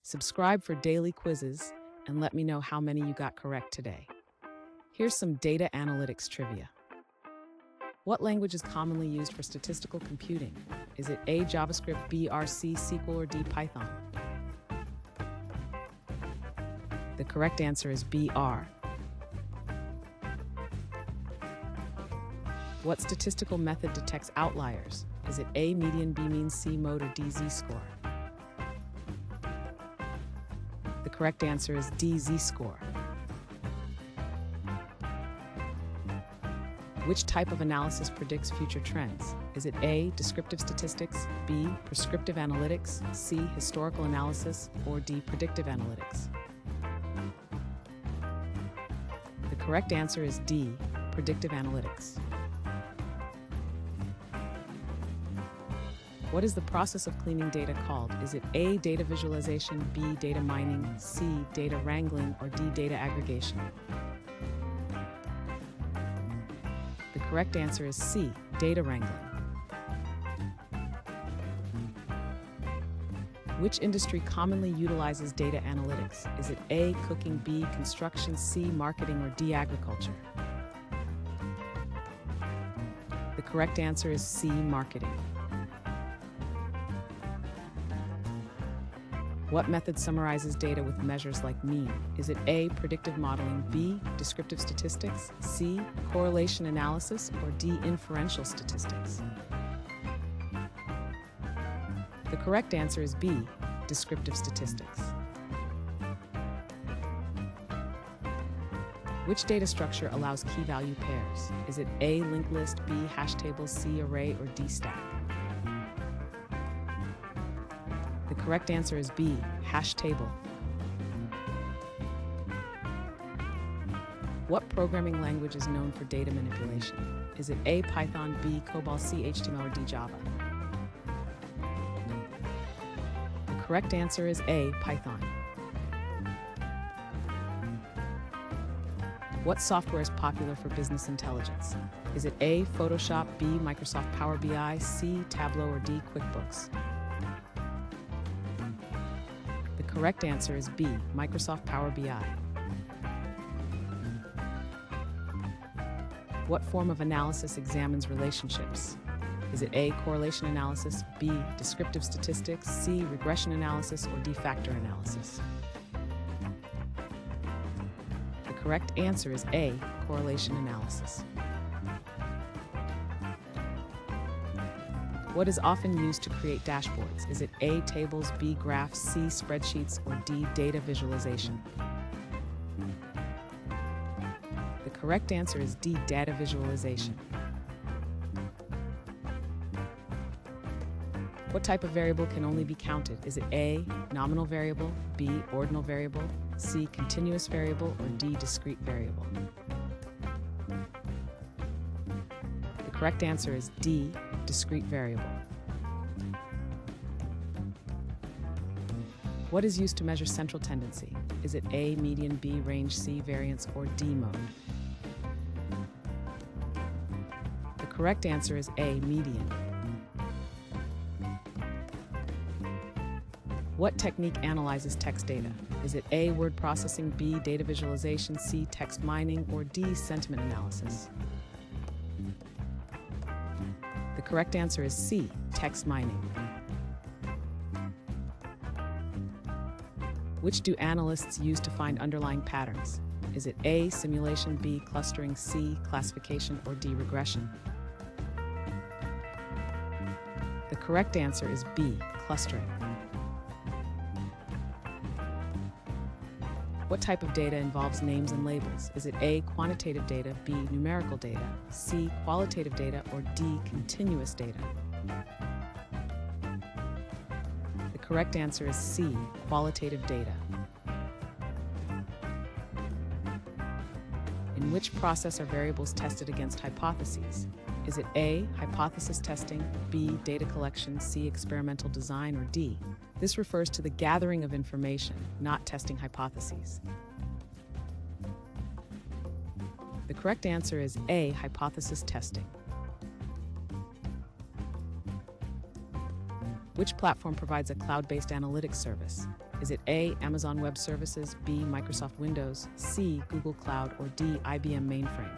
Subscribe for daily quizzes and let me know how many you got correct today. Here's some data analytics trivia. What language is commonly used for statistical computing? Is it A, JavaScript, B, R, C, SQL, or D, Python? The correct answer is B, R. What statistical method detects outliers? Is it A, median, B, mean, C, mode, or D, z-score? The correct answer is D, z-score. Which type of analysis predicts future trends? Is it A, descriptive statistics, B, prescriptive analytics, C, historical analysis, or D, predictive analytics? The correct answer is D, predictive analytics. What is the process of cleaning data called? Is it A, data visualization, B, data mining, C, data wrangling, or D, data aggregation? The correct answer is C, data wrangling. Which industry commonly utilizes data analytics? Is it A, cooking, B, construction, C, marketing, or D, agriculture? The correct answer is C, marketing. What method summarizes data with measures like mean? Is it A, predictive modeling, B, descriptive statistics, C, correlation analysis, or D, inferential statistics? The correct answer is B, descriptive statistics. Which data structure allows key value pairs? Is it A, linked list, B, hash table, C, array, or D, stack? The correct answer is B, hash table. What programming language is known for data manipulation? Is it A, Python, B, COBOL, C, HTML, or D, Java? The correct answer is A, Python. What software is popular for business intelligence? Is it A, Photoshop, B, Microsoft Power BI, C, Tableau, or D, QuickBooks? The correct answer is B, Microsoft Power BI. What form of analysis examines relationships? Is it A, correlation analysis, B, descriptive statistics, C, regression analysis, or D, factor analysis? The correct answer is A, correlation analysis. What is often used to create dashboards? Is it A, tables, B, graphs, C, spreadsheets, or D, data visualization? The correct answer is D, data visualization. What type of variable can only be counted? Is it A, nominal variable, B, ordinal variable, C, continuous variable, or D, discrete variable? The correct answer is D, discrete variable. What is used to measure central tendency? Is it A, median, B, range, C, variance, or D, mode? The correct answer is A, median. What technique analyzes text data? Is it A, word processing, B, data visualization, C, text mining, or D, sentiment analysis? The correct answer is C, text mining. Which do analysts use to find underlying patterns? Is it A, simulation, B, clustering, C, classification, or D, regression? The correct answer is B, clustering. What type of data involves names and labels? Is it A, quantitative data, B, numerical data, C, qualitative data, or D, continuous data? The correct answer is C, qualitative data. In which process are variables tested against hypotheses? Is it A, hypothesis testing, B, data collection, C, experimental design, or D? This refers to the gathering of information, not testing hypotheses. The correct answer is A, hypothesis testing. Which platform provides a cloud-based analytics service? Is it A, Amazon Web Services, B, Microsoft Windows, C, Google Cloud, or D, IBM mainframe?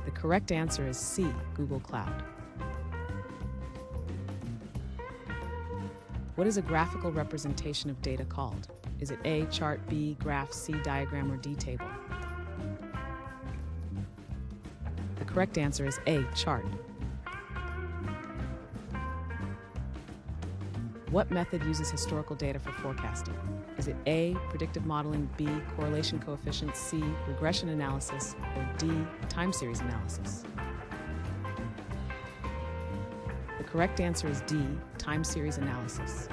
The correct answer is C, Google Cloud. What is a graphical representation of data called? Is it A, chart, B, graph, C, diagram, or D, table? The correct answer is A, chart. What method uses historical data for forecasting? Is it A, predictive modeling, B, correlation coefficients, C, regression analysis, or D, time series analysis? The correct answer is D, time series analysis.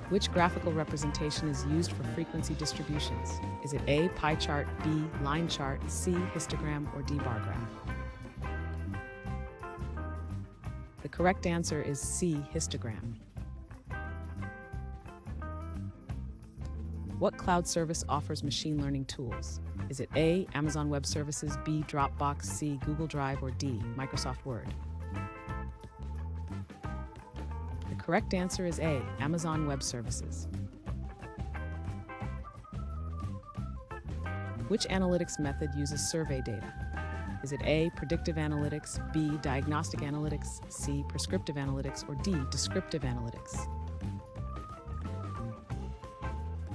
Which graphical representation is used for frequency distributions? Is it A, pie chart, B, line chart, C, histogram, or D, bar graph? The correct answer is C, histogram. What cloud service offers machine learning tools? Is it A, Amazon Web Services, B, Dropbox, C, Google Drive, or D, Microsoft Word? The correct answer is A, Amazon Web Services. Which analytics method uses survey data? Is it A, predictive analytics, B, diagnostic analytics, C, prescriptive analytics, or D, descriptive analytics?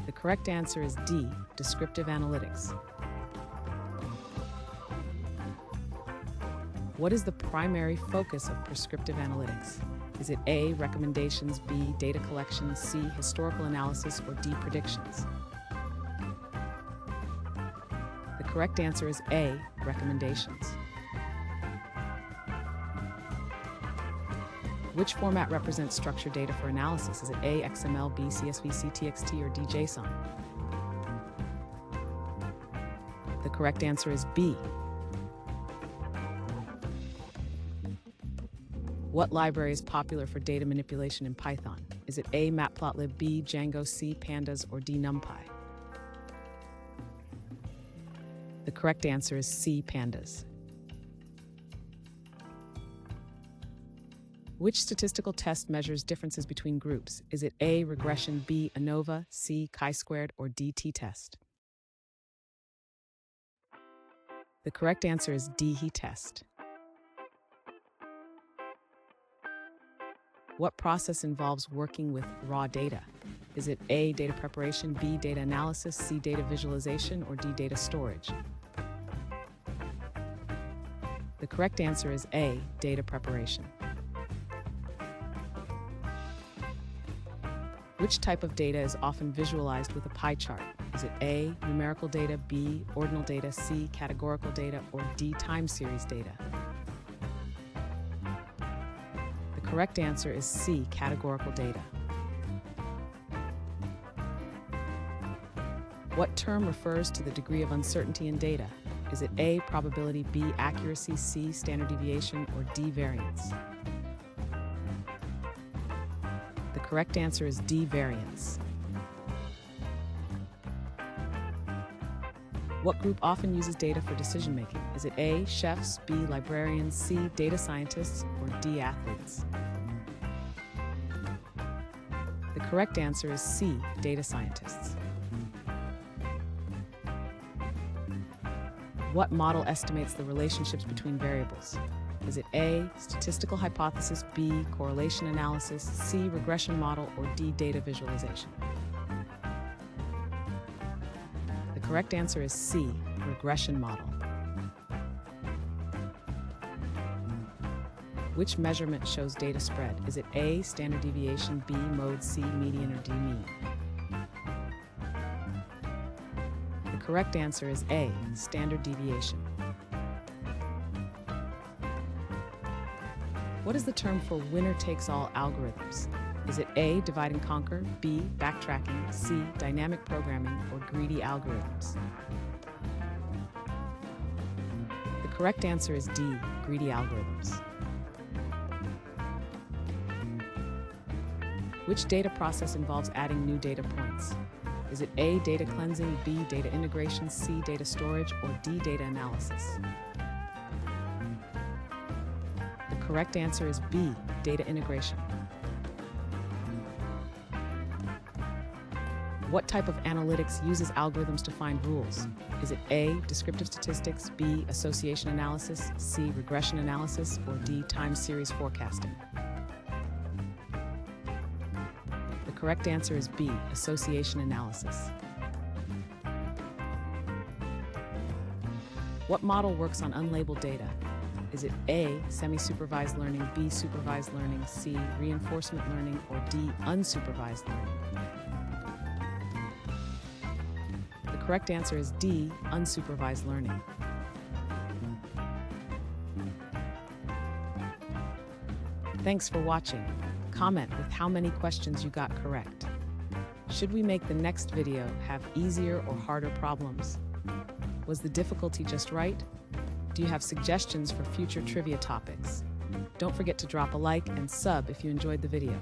The correct answer is D, descriptive analytics. What is the primary focus of prescriptive analytics? Is it A, recommendations, B, data collection, C, historical analysis, or D, predictions? The correct answer is A, recommendations. Which format represents structured data for analysis? Is it A, XML, B, CSV, C, TXT, or D, JSON? The correct answer is B. What library is popular for data manipulation in Python? Is it A, Matplotlib, B, Django, C, Pandas, or D, NumPy? The correct answer is C, Pandas. Which statistical test measures differences between groups? Is it A, regression, B, ANOVA, C, chi-squared, or D, t-test? The correct answer is D, he-test. What process involves working with raw data? Is it A, data preparation, B, data analysis, C, data visualization, or D, data storage? The correct answer is A, data preparation. Which type of data is often visualized with a pie chart? Is it A, numerical data, B, ordinal data, C, categorical data, or D, time series data? The correct answer is C, categorical data. What term refers to the degree of uncertainty in data? Is it A, probability, B, accuracy, C, standard deviation, or D, variance? The correct answer is D, variance. What group often uses data for decision-making? Is it A, chefs, B, librarians, C, data scientists, or D, athletes? The correct answer is C, data scientists. What model estimates the relationships between variables? Is it A, statistical hypothesis, B, correlation analysis, C, regression model, or D, data visualization? The correct answer is C, regression model. Which measurement shows data spread? Is it A, standard deviation, B, mode, C, median, or D, mean? The correct answer is A, standard deviation. What is the term for winner-takes-all algorithms? Is it A, divide and conquer, B, backtracking, C, dynamic programming, or greedy algorithms? The correct answer is D, greedy algorithms. Which data process involves adding new data points? Is it A, data cleansing, B, data integration, C, data storage, or D, data analysis? The correct answer is B, data integration. What type of analytics uses algorithms to find rules? Is it A, descriptive statistics, B, association analysis, C, regression analysis, or D, time series forecasting? The correct answer is B, association analysis. What model works on unlabeled data? Is it A, semi-supervised learning, B, supervised learning, C, reinforcement learning, or D, unsupervised learning? The correct answer is D, unsupervised learning. Thanks for watching. Comment with how many questions you got correct. Should we make the next video have easier or harder problems? Was the difficulty just right? Do you have suggestions for future trivia topics? Don't forget to drop a like and sub if you enjoyed the video.